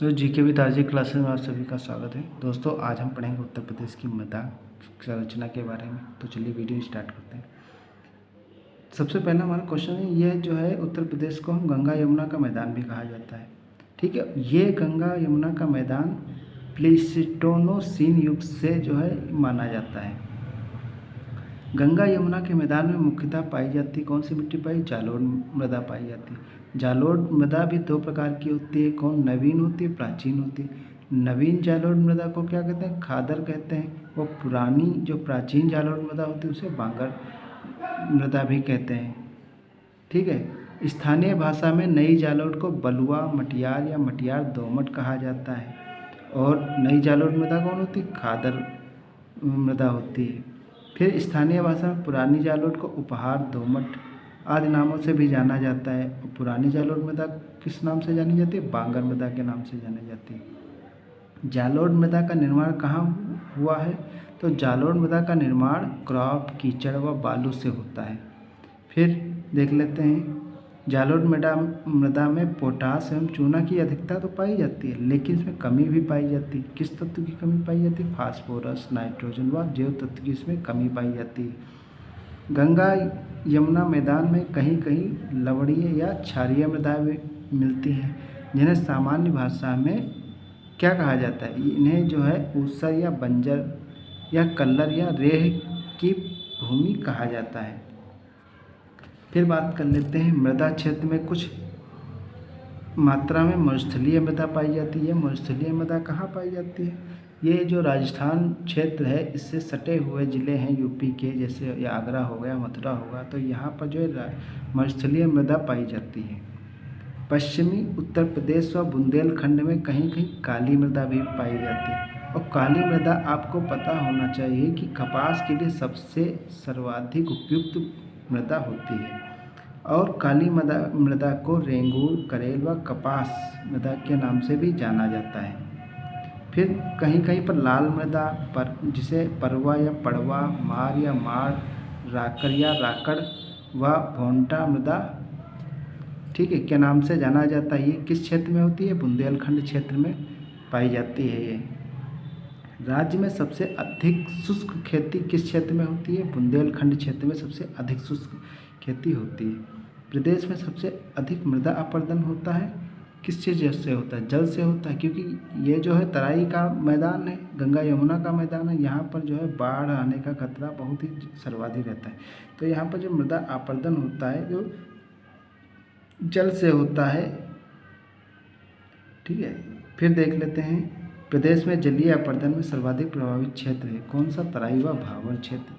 तो GK with RJ classes में आप सभी का स्वागत है। दोस्तों आज हम पढ़ेंगे उत्तर प्रदेश की मृदा संरचना के बारे में। तो चलिए वीडियो स्टार्ट करते हैं। सबसे पहला हमारा क्वेश्चन है, यह जो है उत्तर प्रदेश को हम गंगा यमुना का मैदान भी कहा जाता है। ठीक है, ये गंगा यमुना का मैदान प्लीस्टोनोसीन युग से जो है माना जाता है। गंगा यमुना के मैदान में मुख्यतः पाई जाती कौन सी मिट्टी जालोढ़ मृदा पाई जाती है। जालोढ़ मृदा भी दो प्रकार की होती है। कौन? नवीन होती है, प्राचीन होती है। नवीन जालोढ़ मृदा को क्या कहते हैं? खादर कहते हैं। वो पुरानी जो प्राचीन जालोढ़ मृदा होती है उसे बांगर मृदा भी कहते हैं। ठीक है, स्थानीय भाषा में नई जालोढ़ को बलुआ मटियार या मटियार दोमट कहा जाता है। और नई जालोढ़ मृदा कौन होती है? खादर मृदा होती है। फिर स्थानीय भाषा में पुरानी जालोढ़ को उपहार, दोमट आदि नामों से भी जाना जाता है। पुरानी जालोढ़ मृदा किस नाम से जानी जाती है? बांगर मृदा के नाम से जानी जाती है। जालोढ़ मृदा का निर्माण कहाँ हुआ है? तो जालोढ़ मृदा का निर्माण क्रॉप, कीचड़ व बालू से होता है। फिर देख लेते हैं, जालोढ़ मृदा में पोटास एवं चूना की अधिकता तो पाई जाती है, लेकिन इसमें कमी भी पाई जाती है। किस तत्व की कमी पाई जाती है? फास्फोरस, नाइट्रोजन व जैव तत्व की इसमें कमी पाई जाती है। गंगा यमुना मैदान में कहीं कहीं लवणीय या क्षारीय मृदा मिलती हैं, जिन्हें सामान्य भाषा में क्या कहा जाता है? इन्हें जो है ऊसर या बंजर या कल्लर या रेह की भूमि कहा जाता है। फिर बात कर लेते हैं, मृदा क्षेत्र में कुछ मात्रा में मरुस्थलीय मृदा पाई जाती है। मरुस्थलीय मृदा कहाँ पाई जाती है? ये जो राजस्थान क्षेत्र है इससे सटे हुए ज़िले हैं यूपी के, जैसे आगरा हो गया, मथुरा होगा, तो यहाँ पर जो है मरुस्थलीय मृदा पाई जाती है। पश्चिमी उत्तर प्रदेश व बुंदेलखंड में कहीं कहीं काली मृदा भी पाई जाती है। और काली मृदा आपको पता होना चाहिए कि कपास के लिए सबसे सर्वाधिक उपयुक्त मृदा होती है। और काली मृदा को रेंगूर, करेल व कपास मृदा के नाम से भी जाना जाता है। फिर कहीं कहीं पर लाल मृदा पर, जिसे परवा या पड़वा, मार या मार, राकर या राकड़ व भोंटा मृदा, ठीक है, के नाम से जाना जाता है। ये किस क्षेत्र में होती है? बुंदेलखंड क्षेत्र में पाई जाती है। ये राज्य में सबसे अधिक शुष्क खेती किस क्षेत्र में होती है? बुंदेलखंड क्षेत्र में सबसे अधिक शुष्क खेती होती है। प्रदेश में सबसे अधिक मृदा अपरदन होता है किस चीज़ से होता है? जल से होता है, क्योंकि ये जो है तराई का मैदान है, गंगा यमुना का मैदान है। यहाँ पर जो है बाढ़ आने का खतरा बहुत ही सर्वाधिक रहता है। तो यहाँ पर जो मृदा अपरदन होता है जो जल से होता है। ठीक है, फिर देख लेते हैं, प्रदेश में जलीय अपरदन में सर्वाधिक प्रभावित क्षेत्र है कौन सा? तराई व भावर क्षेत्र।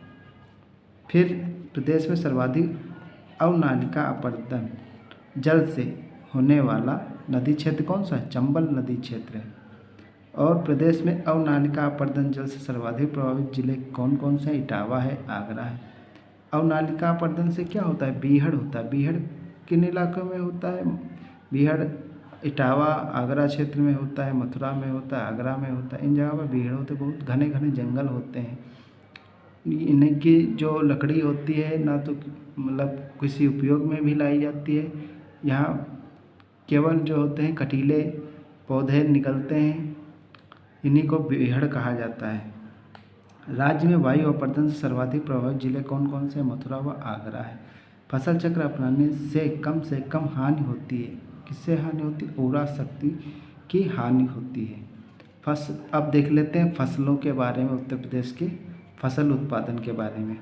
फिर प्रदेश में सर्वाधिक अवनालिका अपरदन जल से होने वाला नदी क्षेत्र कौन सा है? चंबल नदी क्षेत्र है। और प्रदेश में अवनालिका अपरदन जल से सर्वाधिक प्रभावित जिले कौन कौन से हैं? इटावा है, आगरा है। अवनालिका अपरदन से क्या होता है? बीहड़ होता है। बीहड़ किन इलाकों में होता है? बीहड़ इटावा, आगरा क्षेत्र में होता है, मथुरा में होता है, आगरा में होता है। इन जगह पर बीहड़ होते, बहुत घने घने जंगल होते हैं। इनकी जो लकड़ी होती है ना तो मतलब किसी उपयोग में भी लाई जाती है। यहाँ केवल जो होते हैं कटीले पौधे निकलते हैं, इन्हीं को बीहड़ कहा जाता है। राज्य में वायु अपरदन से सर्वाधिक प्रभावित जिले कौन कौन से? मथुरा व आगरा है। फसल चक्र अपनाने से कम हानि होती है। किससे हानि होती है? ओरा शक्ति की हानि होती है। अब देख लेते हैं फसलों के बारे में, उत्तर प्रदेश के फसल उत्पादन के बारे में।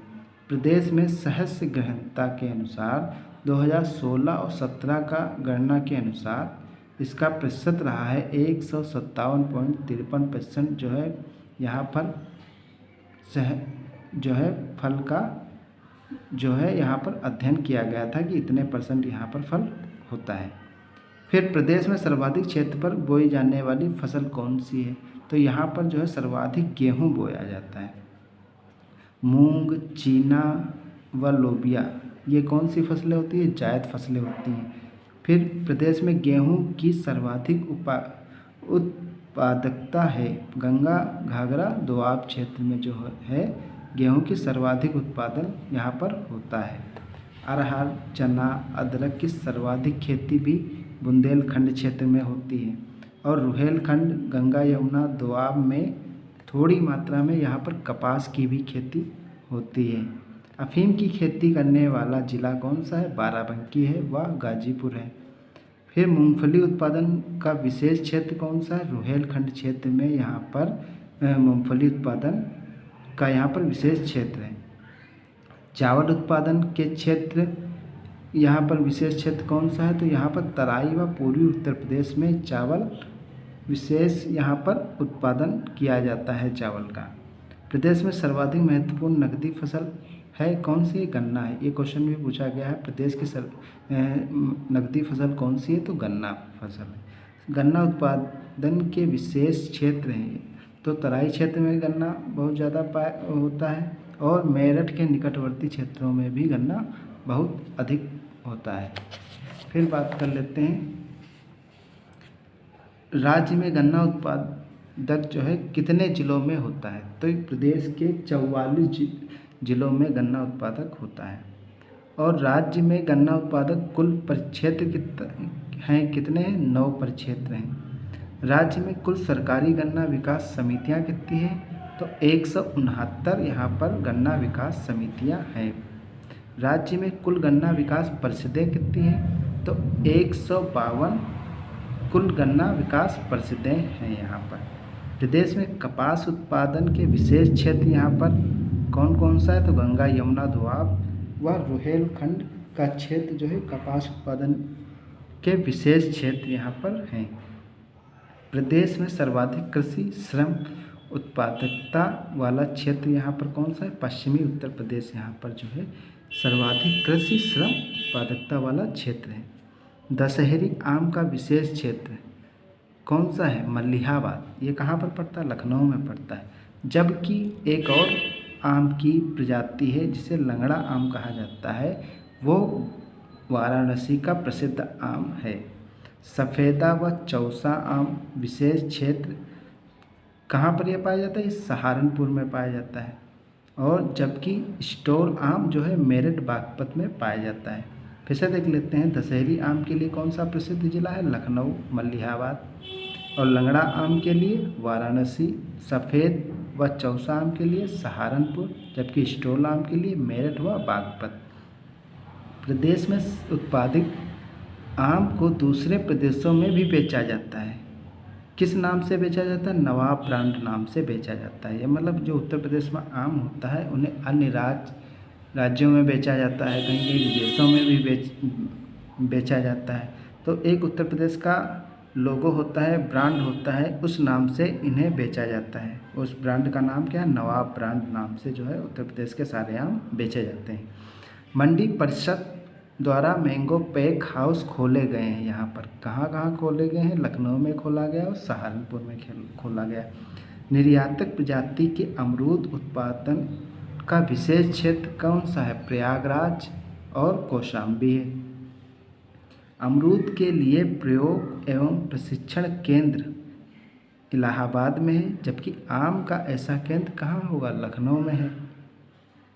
प्रदेश में सहस्य गहनता के अनुसार 2016 और 17 का गणना के अनुसार इसका प्रतिशत रहा है 157.53% जो है यहाँ पर जो है फल का जो है यहाँ पर अध्ययन किया गया था कि इतने % यहाँ पर फल होता है। फिर प्रदेश में सर्वाधिक क्षेत्र पर बोई जाने वाली फसल कौन सी है? तो यहाँ पर जो है सर्वाधिक गेहूँ बोया जाता है। मूंग, चीना व लोबिया ये कौन सी फसलें होती है? जायद फसलें होती हैं। फिर प्रदेश में गेहूं की सर्वाधिक उत्पादकता है गंगा घाघरा दोआब क्षेत्र में जो है गेहूं की सर्वाधिक उत्पादन यहाँ पर होता है। अरहर, चना, अदरक की सर्वाधिक खेती भी बुंदेलखंड क्षेत्र में होती है। और रुहेलखंड, गंगा यमुना दोआब में थोड़ी मात्रा में यहाँ पर कपास की भी खेती होती है। अफीम की खेती करने वाला जिला कौन सा है? बाराबंकी है व गाजीपुर है। फिर मूंगफली उत्पादन का विशेष क्षेत्र कौन सा है? रुहेलखंड क्षेत्र में यहाँ पर मूंगफली उत्पादन का यहाँ पर विशेष क्षेत्र है। चावल उत्पादन के क्षेत्र यहाँ पर विशेष क्षेत्र कौन सा है? तो यहाँ पर तराई व पूर्वी उत्तर प्रदेश में चावल विशेष यहाँ पर उत्पादन किया जाता है चावल का। प्रदेश में सर्वाधिक महत्वपूर्ण नकदी फसल है कौन सी? गन्ना है। ये क्वेश्चन भी पूछा गया है, प्रदेश की नकदी फसल कौन सी है? तो गन्ना फसल है। गन्ना उत्पादन के विशेष क्षेत्र हैं, तो तराई क्षेत्र में गन्ना बहुत ज़्यादा होता है और मेरठ के निकटवर्ती क्षेत्रों में भी गन्ना बहुत अधिक होता है। फिर बात कर लेते हैं, राज्य में गन्ना उत्पादक जो है कितने जिलों में होता है? तो प्रदेश के 44 जिलों में गन्ना उत्पादक होता है। और राज्य में गन्ना उत्पादक कुल परिक्षेत्र कितने हैं? 9 परिक्षेत्र हैं। राज्य में कुल सरकारी गन्ना विकास समितियां कितनी हैं? तो 169 यहाँ पर गन्ना विकास समितियां हैं। राज्य में कुल गन्ना विकास परिषदें कितनी हैं? तो 152 कुल गन्ना विकास परिषदें हैं यहाँ पर। प्रदेश में कपास उत्पादन के विशेष क्षेत्र यहाँ पर कौन कौन सा है? तो गंगा यमुना दोआब व रुहेलखंड का क्षेत्र जो है कपास उत्पादन के विशेष क्षेत्र यहाँ पर हैं। प्रदेश में सर्वाधिक कृषि श्रम उत्पादकता वाला क्षेत्र यहाँ पर कौन सा है? पश्चिमी उत्तर प्रदेश यहाँ पर जो है सर्वाधिक कृषि श्रम उत्पादकता वाला क्षेत्र है। दशहरी आम का विशेष क्षेत्र कौन सा है? मलिहाबाद। ये कहाँ पर पड़ता है? लखनऊ में पड़ता है। जबकि एक और आम की प्रजाति है जिसे लंगड़ा आम कहा जाता है, वो वाराणसी का प्रसिद्ध आम है। सफ़ेदा व चौसा आम विशेष क्षेत्र कहाँ पर यह पाया जाता है? सहारनपुर में पाया जाता है। और जबकि स्टोल आम जो है मेरठ बागपत में पाया जाता है। फिर से देख लेते हैं, दशहरी आम के लिए कौन सा प्रसिद्ध जिला है? लखनऊ, मलिहाबाद। और लंगड़ा आम के लिए वाराणसी, सफ़ेद व चौसा आम के लिए सहारनपुर, जबकि स्टोल आम के लिए मेरठ व बागपत। प्रदेश में उत्पादित आम को दूसरे प्रदेशों में भी बेचा जाता है। किस नाम से बेचा जाता है? नवाब ब्रांड नाम से बेचा जाता है। ये मतलब जो उत्तर प्रदेश में आम होता है उन्हें अन्य राज्यों में बेचा जाता है, कहीं कहीं विदेशों में भी बेचा जाता है। तो एक उत्तर प्रदेश का लोगो होता है, ब्रांड होता है, उस नाम से इन्हें बेचा जाता है। उस ब्रांड का नाम क्या है? नवाब ब्रांड नाम से जो है उत्तर प्रदेश के सारे आम बेचे जाते हैं। मंडी परिषद द्वारा मैंगो पैक हाउस खोले गए हैं। यहाँ पर कहाँ कहाँ खोले गए हैं? लखनऊ में खोला गया और सहारनपुर में खोला गया। निर्यातक प्रजाति के अमरूद उत्पादन का विशेष क्षेत्र कौन सा है? प्रयागराज और कौशाम्बी है। अमरूद के लिए प्रयोग एवं प्रशिक्षण केंद्र इलाहाबाद में है, जबकि आम का ऐसा केंद्र कहाँ होगा? लखनऊ में है।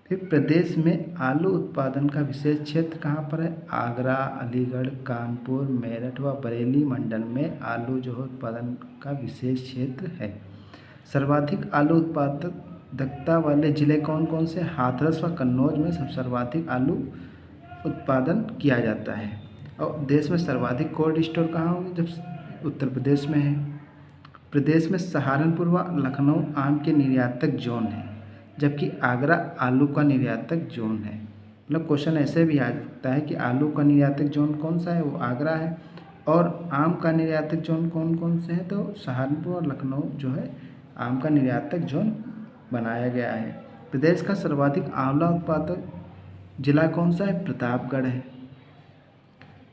फिर प्रदेश में आलू उत्पादन का विशेष क्षेत्र कहाँ पर है? आगरा, अलीगढ़, कानपुर, मेरठ व बरेली मंडल में आलू जो है उत्पादन का विशेष क्षेत्र है। सर्वाधिक आलू उत्पादकता वाले जिले कौन कौन से? हाथरस व कन्नौज में सब सर्वाधिक आलू उत्पादन किया जाता है। और देश में सर्वाधिक कोल्ड स्टोर कहाँ होंगे? जब उत्तर प्रदेश में है। प्रदेश में सहारनपुर व लखनऊ आम के निर्यातक जोन है, जबकि आगरा आलू का निर्यातक जोन है। मतलब क्वेश्चन ऐसे भी आ सकता है कि आलू का निर्यातक जोन कौन सा है? वो आगरा है। और आम का निर्यातक जोन कौन कौन से हैं? तो सहारनपुर और लखनऊ जो है आम का निर्यातक जोन बनाया गया है। प्रदेश का सर्वाधिक आंवला उत्पादक जिला कौन सा है? प्रतापगढ़ है।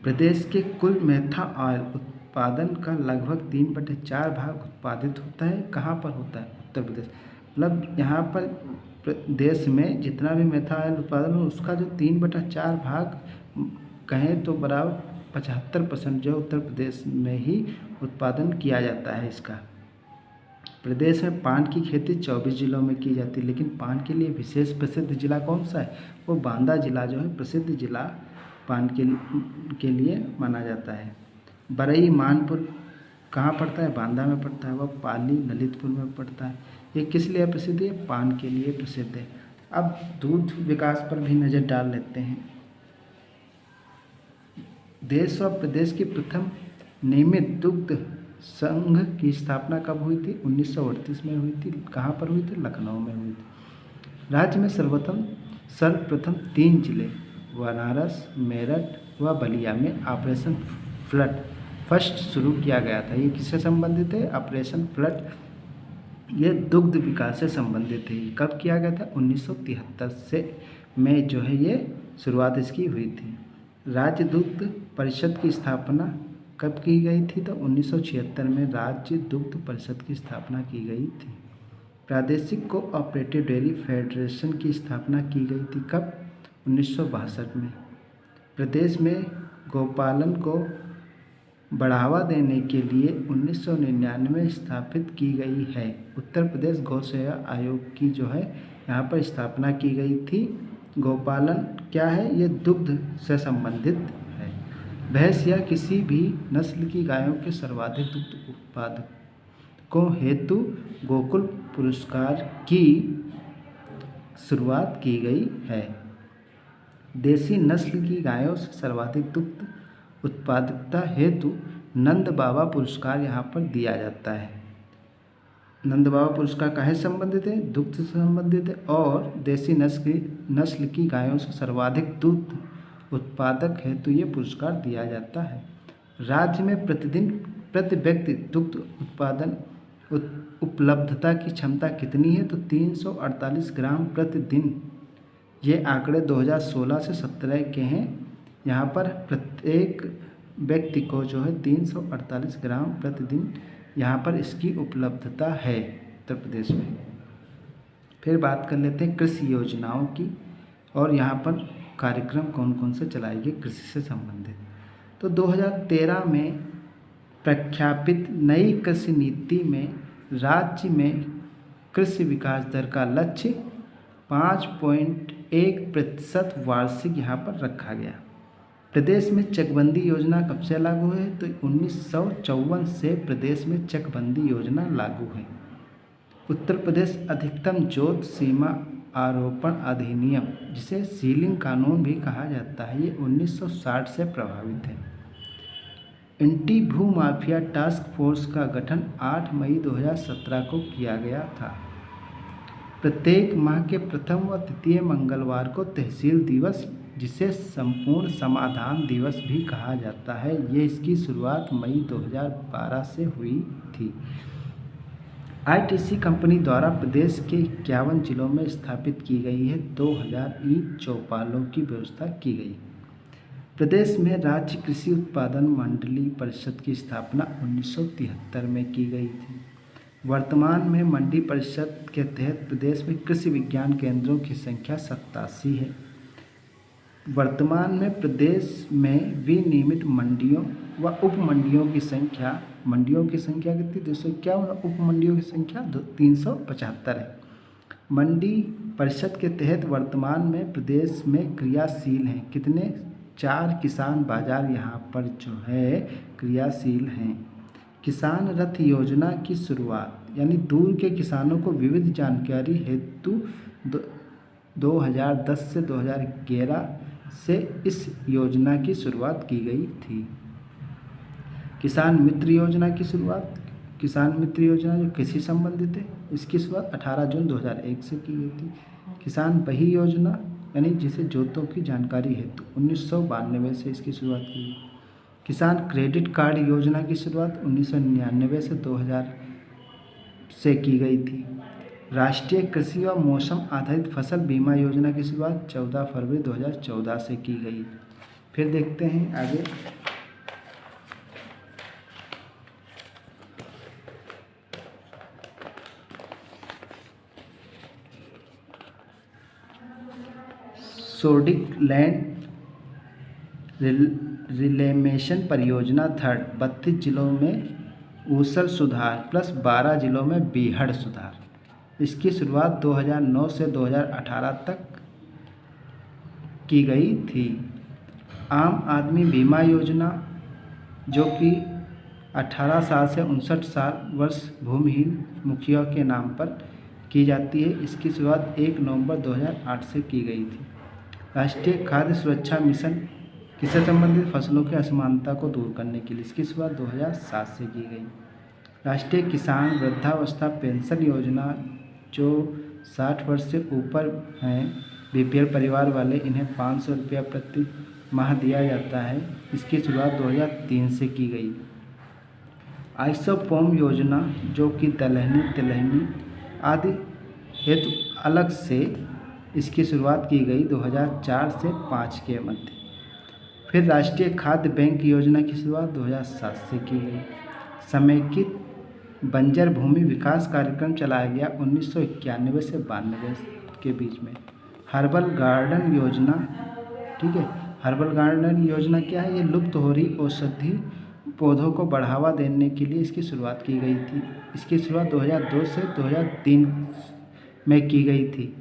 प्रदेश के कुल मेथा ऑयल उत्पादन का लगभग 3/4 भाग उत्पादित होता है। कहाँ पर होता है? उत्तर प्रदेश। मतलब यहाँ पर देश में जितना भी मेथा ऑयल उत्पादन हो उसका जो 3/4 भाग कहें तो बराबर 75% जो उत्तर प्रदेश में ही उत्पादन किया जाता है इसका। प्रदेश में पान की खेती 24 जिलों में की जाती है, लेकिन पान के लिए विशेष प्रसिद्ध जिला कौन सा है? वो बांदा जिला जो है प्रसिद्ध जिला पान के लिए माना जाता है। बरई मानपुर कहाँ पड़ता है? बांदा में पड़ता है। वह पाली ललितपुर में पड़ता है। ये किस लिए प्रसिद्ध है? पान के लिए प्रसिद्ध है। अब दूध विकास पर भी नज़र डाल लेते हैं। देश और प्रदेश की प्रथम नियमित दुग्ध संघ की स्थापना कब हुई थी? 1938 में हुई थी। कहाँ पर हुई थी? लखनऊ में हुई थी। राज्य में सर्वप्रथम 3 जिले बनारस, मेरठ व बलिया में ऑपरेशन फ्लड फर्स्ट शुरू किया गया था। ये किससे संबंधित है? ऑपरेशन फ्लड ये दुग्ध विकास से संबंधित है। कब किया गया था? 1973 से में जो है ये शुरुआत इसकी हुई थी। राज्य दुग्ध परिषद की स्थापना कब की गई थी? तो 1976 में राज्य दुग्ध परिषद की स्थापना की गई थी। प्रादेशिक कोऑपरेटिव डेयरी फेडरेशन की स्थापना की गई थी। कब? 1962 में। प्रदेश में गौपालन को बढ़ावा देने के लिए 1999 में स्थापित की गई है। उत्तर प्रदेश गौ सेवा आयोग की जो है यहाँ पर स्थापना की गई थी। गौपालन क्या है? ये दुग्ध से संबंधित है। भैंस या किसी भी नस्ल की गायों के सर्वाधिक दुग्ध उत्पादकों हेतु गोकुल पुरस्कार की शुरुआत की गई है। देसी नस्ल की गायों से सर्वाधिक दुग्ध उत्पादकता हेतु नंद बाबा पुरस्कार यहाँ पर दिया जाता है। नंद बाबा पुरस्कार काहे संबंधित है? दुग्ध से संबंधित है। और देसी नस्ल की गायों से सर्वाधिक दुग्ध उत्पादक हेतु ये पुरस्कार दिया जाता है। राज्य में प्रतिदिन प्रति व्यक्ति दुग्ध उत्पादन उपलब्धता की क्षमता कितनी है? तो 348 ग्राम प्रतिदिन। ये आंकड़े 2016 से 17 के हैं। यहाँ पर प्रत्येक व्यक्ति को जो है 348 ग्राम प्रतिदिन यहाँ पर इसकी उपलब्धता है उत्तर प्रदेश में। फिर बात कर लेते हैं कृषि योजनाओं की और यहाँ पर कार्यक्रम कौन कौन से चलाए गए कृषि से संबंधित। तो 2013 में प्रख्यापित नई कृषि नीति में राज्य में कृषि विकास दर का लक्ष्य 5.1% वार्षिक यहाँ पर रखा गया। प्रदेश में चकबंदी योजना कब से लागू है? तो 1954 से प्रदेश में चकबंदी योजना लागू है। उत्तर प्रदेश अधिकतम जोत सीमा आरोपण अधिनियम, जिसे सीलिंग कानून भी कहा जाता है, ये 1960 से प्रभावित है। एंटी भू माफिया टास्क फोर्स का गठन 8 मई 2017 को किया गया था। प्रत्येक माह के प्रथम व तृतीय मंगलवार को तहसील दिवस, जिसे संपूर्ण समाधान दिवस भी कहा जाता है, ये इसकी शुरुआत मई 2012 से हुई थी। आईटीसी कंपनी द्वारा प्रदेश के 51 जिलों में स्थापित की गई है 2000 ई चौपालों की व्यवस्था की गई। प्रदेश में राज्य कृषि उत्पादन मंडली परिषद की स्थापना 1973 में की गई थी। वर्तमान में मंडी परिषद के तहत प्रदेश में कृषि विज्ञान केंद्रों की संख्या 87 है। वर्तमान में प्रदेश में विनियमित मंडियों व उप मंडियों की संख्या कितनी? 251। उप मंडियों की संख्या 375 है। मंडी परिषद के तहत वर्तमान में प्रदेश में क्रियाशील हैं कितने? 4 किसान बाजार यहाँ पर जो है क्रियाशील हैं। किसान रथ योजना की शुरुआत, यानी दूर के किसानों को विविध जानकारी हेतु 2010 से 2011 से इस योजना की शुरुआत की गई थी। किसान मित्र योजना की शुरुआत, किसान मित्र योजना जो कृषि संबंधित है, इसकी शुरुआत 18 जून 2001 से की गई थी। किसान बही योजना, यानी जिसे जोतों की जानकारी हेतु 1992 से इसकी शुरुआत की गई। किसान क्रेडिट कार्ड योजना की शुरुआत 1999 से 2000 से की गई थी। राष्ट्रीय कृषि व मौसम आधारित फसल बीमा योजना की शुरुआत 14 फरवरी 2014 से की गई। फिर देखते हैं आगे। सोडिक लैंड रिलेमेशन परियोजना थर्ड, 32 जिलों में ऊसर सुधार प्लस 12 जिलों में बीहड़ सुधार। इसकी शुरुआत 2009 से 2018 तक की गई थी। आम आदमी बीमा योजना, जो कि 18 साल से 59 साल वर्ष भूमिहीन मुखिया के नाम पर की जाती है। इसकी शुरुआत 1 नवंबर 2008 से की गई थी। राष्ट्रीय खाद्य सुरक्षा मिशन किससे संबंधित? फसलों की असमानता को दूर करने के लिए। इसकी शुरुआत 2007 से की गई। राष्ट्रीय किसान वृद्धावस्था पेंशन योजना, जो 60 वर्ष से ऊपर हैं बीपीएल परिवार वाले, इन्हें 500 रुपया प्रति माह दिया जाता है। इसकी शुरुआत 2003 से की गई। आइसोपोम योजना, जो कि दलहनी, तिलहनी आदि हेतु अलग से इसकी शुरुआत की गई 2004 से 5 के मध्य। फिर राष्ट्रीय खाद्य बैंक योजना की शुरुआत 2007 से की गई। समेकित बंजर भूमि विकास कार्यक्रम चलाया गया 1991 से 92 के बीच में। हर्बल गार्डन योजना, ठीक है, हर्बल गार्डन योजना क्या है? ये लुप्त हो रही औषधि पौधों को बढ़ावा देने के लिए इसकी शुरुआत की गई थी। इसकी शुरुआत 2002 से 2003 में की गई थी।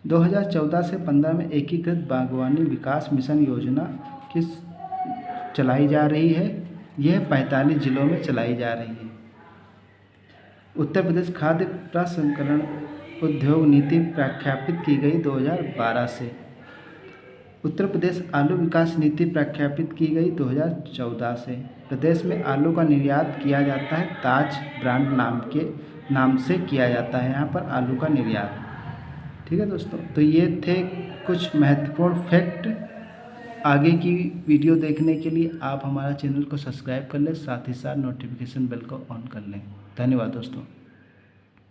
2014 से 15 में एकीकृत बागवानी विकास मिशन योजना की चलाई जा रही है। यह 45 जिलों में चलाई जा रही है। उत्तर प्रदेश खाद्य प्रसंस्करण उद्योग नीति प्रख्यापित की गई 2012 से। उत्तर प्रदेश आलू विकास नीति प्रख्यापित की गई 2014 से। प्रदेश में आलू का निर्यात किया जाता है, ताज ब्रांड नाम से किया जाता है यहाँ पर आलू का निर्यात। ठीक है दोस्तों, तो ये थे कुछ महत्वपूर्ण फैक्ट। आगे की वीडियो देखने के लिए आप हमारा चैनल को सब्सक्राइब कर लें, साथ ही साथ नोटिफिकेशन बेल को ऑन कर लें। धन्यवाद दोस्तों।